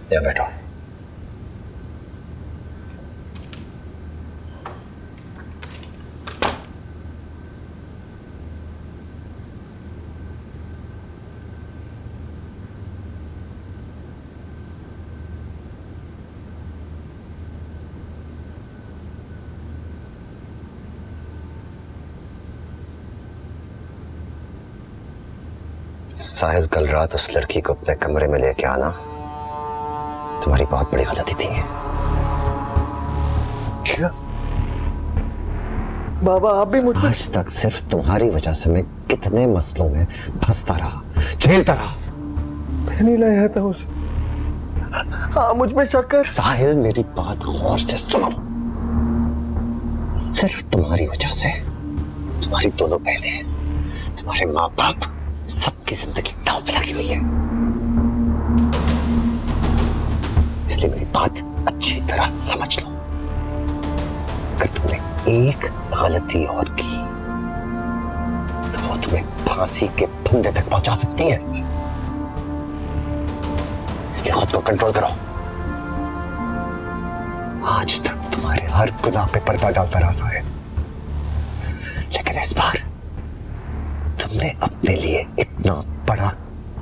या बैठो। साहिल, कल रात उस लड़की को अपने कमरे में लेके आना तुम्हारी बहुत बड़ी गलती थी। क्या बाबा, आप भी मुझे? आज तक सिर्फ तुम्हारी वजह से मैं कितने मसलों में फंसता रहा, झेलता रहा। मैं नहीं लाया था उसे। हाँ, मुझ में शक कर। साहिल, मेरी बात गौर से सुनो। सिर्फ तुम्हारी वजह से तुम्हारी दोनों बहनें, तुम्हारे माँ बाप, सबकी जिंदगी दांव पे लगी हुई है। इसलिए मेरी बात अच्छी तरह समझ लो। अगर तुमने एक गलती और की तो वो तुम्हें फांसी के फंदे तक पहुंचा सकती है। इसलिए खुद को कंट्रोल करो। आज तक तुम्हारे हर गुनाह पे पर्दा डालता रहा साहिल, लेकिन इस बार तुमने अपने लिए इतना बड़ा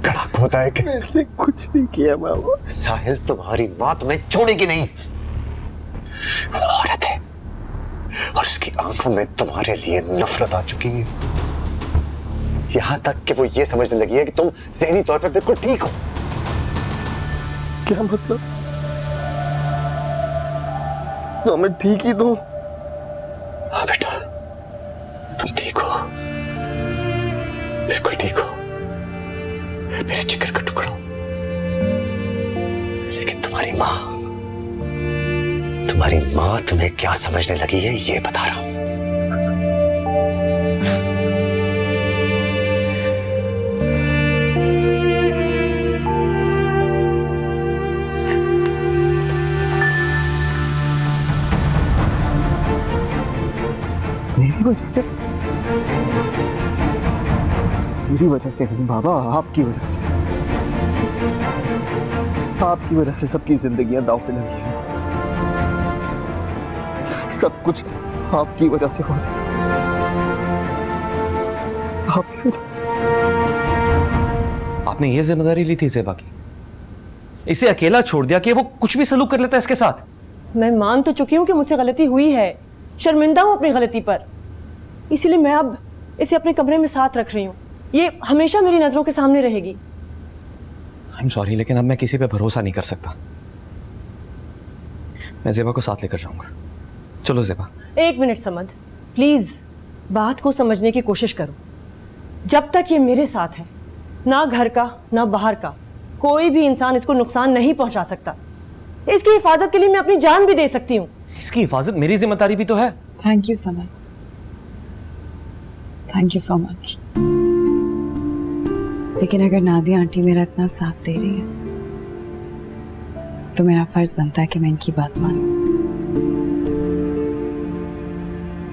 गड्ढा खोदा है कि मैंने कुछ नहीं किया बाबा। साहिल, तुम्हारी माँ तुम्हें छोड़ेगी नहीं। वो औरत है और उसकी आंखों में तुम्हारे लिए नफरत आ चुकी है, यहां तक कि वो ये समझने लगी है कि तुम ज़हनी तौर पर बिल्कुल ठीक हो। क्या मतलब? तो मैं ठीक ही तो। हाँ बेटा, तुम ठीक हो, बिल्कुल ठीक हो, मेरे जिगर का टुकड़ा। लेकिन तुम्हारी माँ तुम्हें क्या समझने लगी है ये बता रहा हूं। मेरी वजह से नहीं बाबा, आपकी वजह से। आपकी वजह से सबकी जिंदगियां दांव पे लगी हैं। सब कुछ आपकी वजह से हो रहा है। आपकी वजह से। आपने ये जिम्मेदारी ली थी ज़ेबा की, इसे अकेला छोड़ दिया कि वो कुछ भी सलूक कर लेता है इसके साथ। मैं मान तो चुकी हूँ कि मुझसे गलती हुई है, शर्मिंदा हूँ अपनी गलती पर, इसीलिए मैं अब इसे अपने कमरे में साथ रख रही हूँ। ये हमेशा मेरी नजरों के सामने रहेगी। आई एम सॉरी, लेकिन अब मैं किसी पे भरोसा नहीं कर सकता। मैं ज़ेबा को साथ लेकर जाऊंगा। चलो ज़ेबा। एक मिनट समद, प्लीज बात को समझने की कोशिश करो। जब तक ये मेरे साथ है, ना घर का ना बाहर का कोई भी इंसान इसको नुकसान नहीं पहुंचा सकता। इसकी हिफाजत के लिए मैं अपनी जान भी दे सकती हूँ। इसकी हिफाजत मेरी जिम्मेदारी भी तो है। Thank you Samad, thank you so much. लेकिन अगर नादिया आंटी मेरा इतना साथ दे रही है तो मेरा फर्ज बनता है कि मैं इनकी बात मानूं।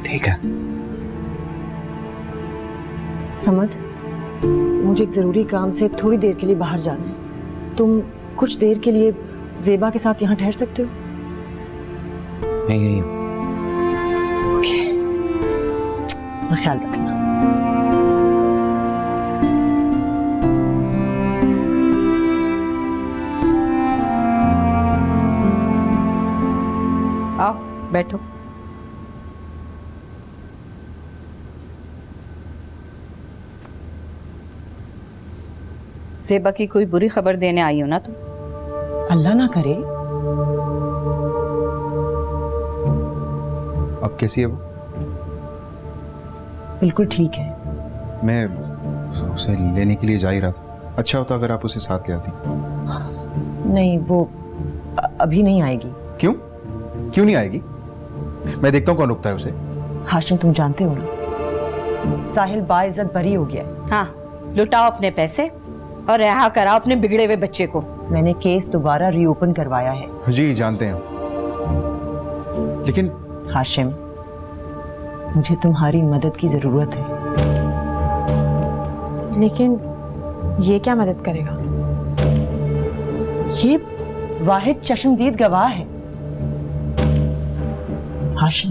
ठीक है। समद, मुझे एक जरूरी काम से थोड़ी देर के लिए बाहर जाना है। तुम कुछ देर के लिए ज़ेबा के साथ यहाँ ठहर सकते हो? मैं यही हूँ। ओके, ख्याल रखना। आओ बैठो। ज़ेबा की कोई बुरी खबर देने आई हो ना तुम? अल्लाह ना करे। अब कैसी है वो? बिल्कुल ठीक है। मैं उसे लेने के लिए जा ही रहा था। अच्छा होता अगर आप उसे साथ ले आती। नहीं, वो अभी नहीं आएगी। क्यों? क्यों नहीं आएगी? मैं देखता हूँ कौन रुकता है उसे। हाशिम, तुम जानते हो ना, साहिल बाइज्जत बरी हो गया है। हाँ, लुटाओ अपने पैसे और रिहा कराओ अपने बिगड़े हुए बच्चे को। मैंने केस दोबारा रीओपन करवाया है। जी जानते हैं, लेकिन हाशिम, मुझे तुम्हारी मदद की जरूरत है। लेकिन ये क्या मदद करेगा? ये वाहिद चश्मदीद गवाह है। हाशिम,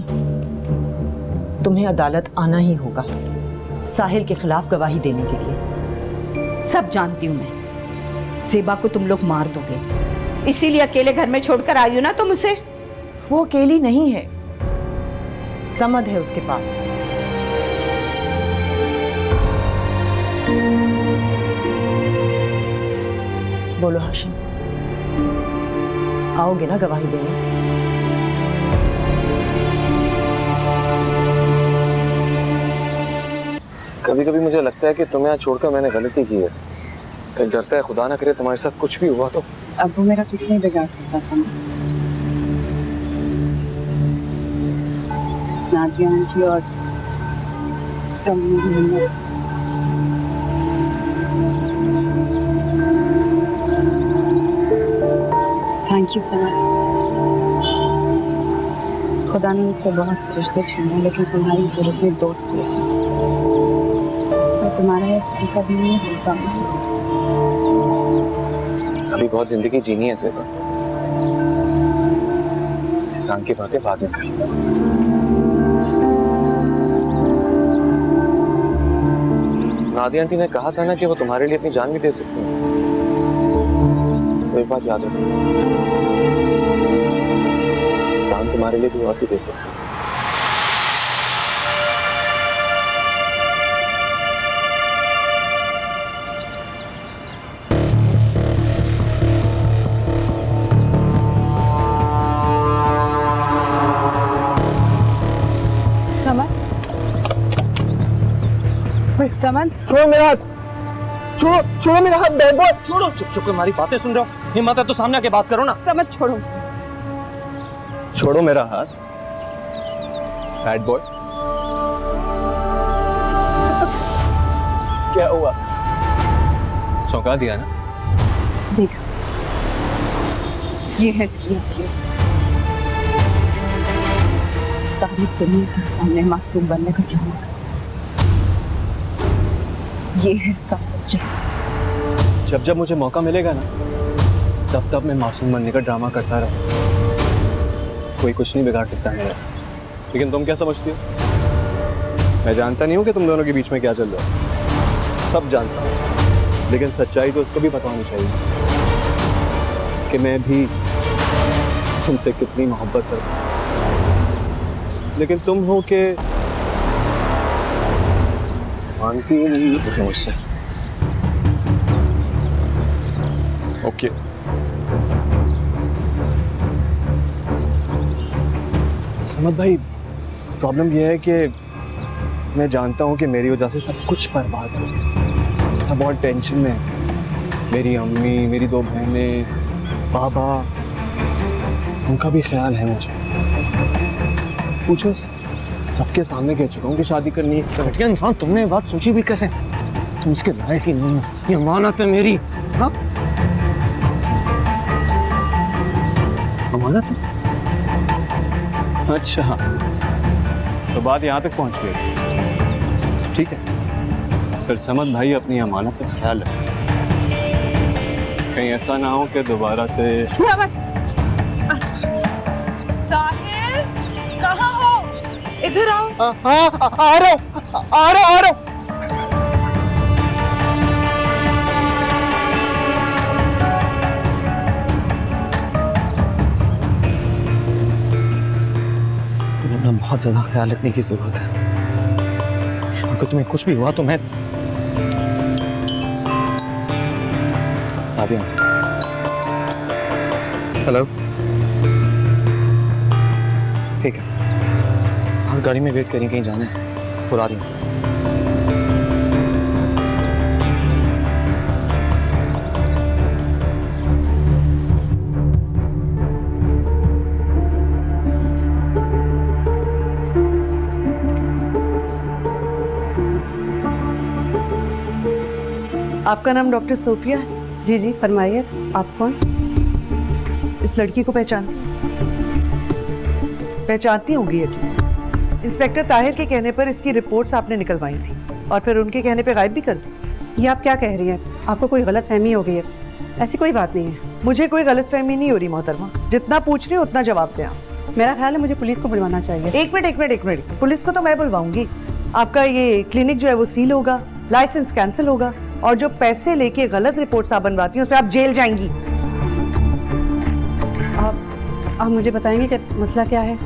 तुम्हें अदालत आना ही होगा साहिल के खिलाफ गवाही देने के लिए। सब जानती हूँ मैं, ज़ेबा को तुम लोग मार दोगे, इसीलिए अकेले घर में छोड़कर आई हो ना तुम उसे। वो अकेली नहीं है, समद है उसके पास। बोलो हाशिम, आओगे ना गवाही देने? कभी कभी मुझे लगता है कि तुम्हें यहाँ छोड़कर मैंने गलती की है। कहीं डरता है खुदा ना करे तुम्हारे साथ कुछ भी हुआ तो। अब वो मेरा कुछ नहीं बिगाड़ सकता समझ। नादिया आंटी और तुम मेरी हिम्मत। Thank you summer. खुदा ने मुझसे बहुत से रिश्ते छीने, लेकिन तुम्हारी जरूरत में दोस्त दिया। मैं तुम्हारा ऐसा कभी नहीं भूल पाऊंगी। अभी बहुत जिंदगी जीनी है ज़ेबा, एहसान की बातें बाद में करेंगे। नादिया आंटी ने कहा था ना कि वो तुम्हारे लिए अपनी जान भी दे सकती हैं, तो एक बात याद रखो, जान तुम्हारे लिए भी और भी दे सकती है। समन, छोड़ो मेरा हाथ, छोड़ो छोड़ो मेरा हाथ, बैड बॉय छोड़ो। चुप चुप कर हमारी बातें सुन रहे हो? हिम्मत है तो सामने आके बात करो ना। समन छोड़ो। छोड़ो मेरा हाथ, बैड बॉय। क्या हुआ? चौंका दिया ना? देखा, ये है इसकी असलियत। सारी दुनिया के सामने मासूम बनने का ड्रामा, ये है इसका सच्चा। जब जब मुझे मौका मिलेगा ना, तब तब मैं मासूम बनने का ड्रामा करता रहूं। कोई कुछ नहीं बिगाड़ सकता मेरा। लेकिन तुम क्या समझती हो? मैं जानता नहीं हूँ कि तुम दोनों के बीच में क्या चल रहा है। सब जानता हूँ, लेकिन सच्चाई तो उसको भी पता होनी चाहिए कि मैं भी तुमसे कितनी मोहब्बत करता हूँ। लेकिन तुम हो के मानती ही नहीं हो मुझसे। ओके, समद भाई, प्रॉब्लम यह है कि मैं जानता हूँ कि मेरी वजह से सब कुछ बर्बाद हो गया। सब बहुत टेंशन में है। मेरी अम्मी, मेरी 2 बहनें, पापा, उनका भी ख्याल है मुझे। पूछो, सबके सामने कह चुका हूँ कि शादी करनी है। घटिया इंसान, तुमने ये बात सोची भी कैसे? तुम इसके लायक ही नहीं हो, ये अमानत है मेरी। हाँ, अमानत है? अच्छा, तो बात यहाँ तक पहुँच गई। ठीक है, फिर समद भाई अपनी अमानत का ख्याल रखें। कहीं ऐसा ना हो कि दोबारा से। साहिल, कहाँ हो? इधर आओ। आ रहा हूँ। तुम्हें अपना बहुत ज्यादा ख्याल रखने की जरूरत है। अगर तुम्हें कुछ भी हुआ तो मैं नादिया, हेलो, ठीक है, और गाड़ी में वेट करें, कहीं जाना है, बुला रही हूँ। आपका नाम डॉक्टर सोफिया है? जी जी, फरमाइए, आप कौन? इस लड़की को पहचानती होंगी यकीन। इंस्पेक्टर ताहिर के कहने पर इसकी रिपोर्ट्स आपने निकलवाई थी और फिर उनके कहने पे गायब भी कर दी। ये आप क्या कह रही हैं? आपको कोई गलत फहमी हो गई है। ऐसी कोई बात नहीं है। मुझे कोई गलतफहमी नहीं हो रही मोहतरमा, जितना पूछ रही हूँ उतना जवाब दें आप। मेरा ख्याल है मुझे पुलिस को बुलवाना चाहिए। एक मिनट, पुलिस को तो मैं बुलवाऊंगी। आपका ये क्लिनिक जो है वो सील होगा, लाइसेंस कैंसिल होगा, और जो पैसे लेके गलत रिपोर्ट्स आप बनवाती हैं उस पर आप जेल जाएंगी। आप मुझे बताएंगे कि मसला क्या है?